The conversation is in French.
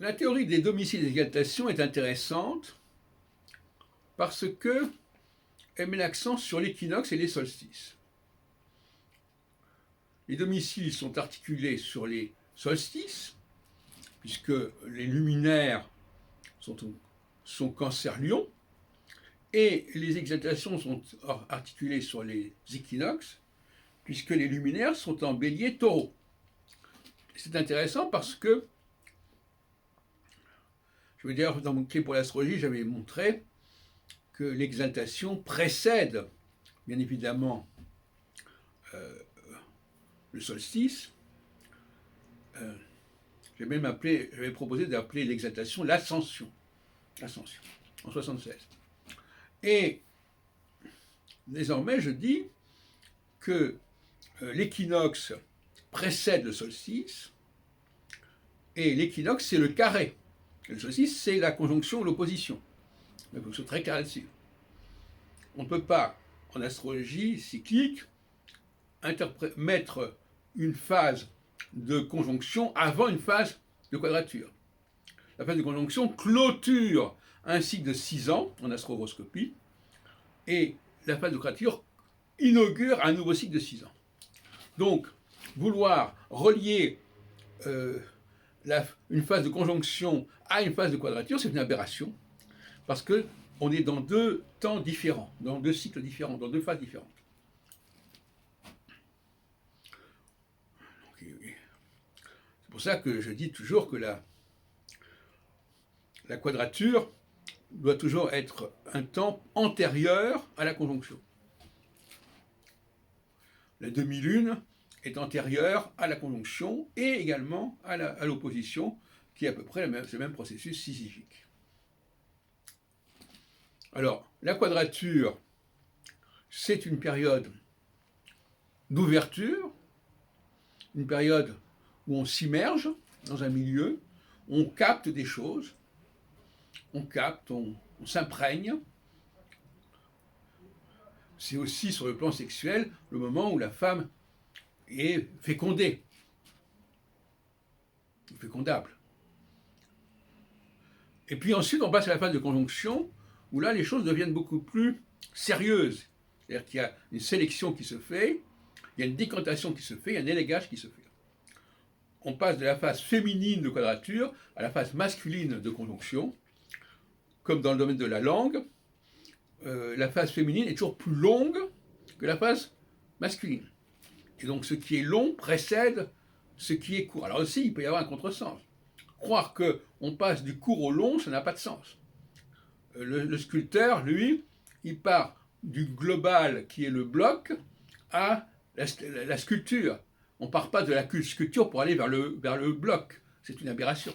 La théorie des domiciles d'exaltation est intéressante parce qu'elle met l'accent sur l'équinoxe et les solstices. Les domiciles sont articulés sur les solstices, puisque les luminaires sont Cancer-Lion, et les exaltations sont articulées sur les équinoxes, puisque les luminaires sont en Bélier-Taureau. C'est intéressant parce que, je veux dire, dans mon clé pour l'astrologie, j'avais montré que l'exaltation précède, bien évidemment, le solstice. J'avais proposé d'appeler l'exaltation l'ascension, en 1976. Et désormais, je dis que l'équinoxe précède le solstice, et l'équinoxe, c'est le carré. Le solstice, c'est la conjonction ou l'opposition. Mais il faut que ce soit très clair là-dessus. On ne peut pas, en astrologie cyclique, mettre une phase de conjonction avant une phase de quadrature. La phase de conjonction clôture un cycle de 6 ans en astroroscopie, et la phase de quadrature inaugure un nouveau cycle de 6 ans. Donc, vouloir relier une phase de conjonction à une phase de quadrature, c'est une aberration, parce qu'on est dans deux temps différents, dans deux cycles différents, dans deux phases différentes. C'est pour ça que je dis toujours que la quadrature doit toujours être un temps antérieur à la conjonction. La demi-lune est antérieure à la conjonction et également à l'opposition, qui est à peu près le même processus sisyphique. Alors, la quadrature, c'est une période d'ouverture, une période où on s'immerge dans un milieu, on capte des choses, on s'imprègne. C'est aussi, sur le plan sexuel, le moment où la femme est fécondée, fécondable. Et puis ensuite, on passe à la phase de conjonction, où là, les choses deviennent beaucoup plus sérieuses. C'est-à-dire qu'il y a une sélection qui se fait, il y a une décantation qui se fait, il y a un élégage qui se fait. On passe de la phase féminine de quadrature à la phase masculine de conjonction. Comme dans le domaine de la langue, la phase féminine est toujours plus longue que la phase masculine. Et donc ce qui est long précède ce qui est court. Alors aussi, il peut y avoir un contresens. Croire qu'on passe du court au long, ça n'a pas de sens. Le sculpteur, lui, il part du global qui est le bloc à la sculpture. On ne part pas de la sculpture pour aller vers le bloc. C'est une aberration.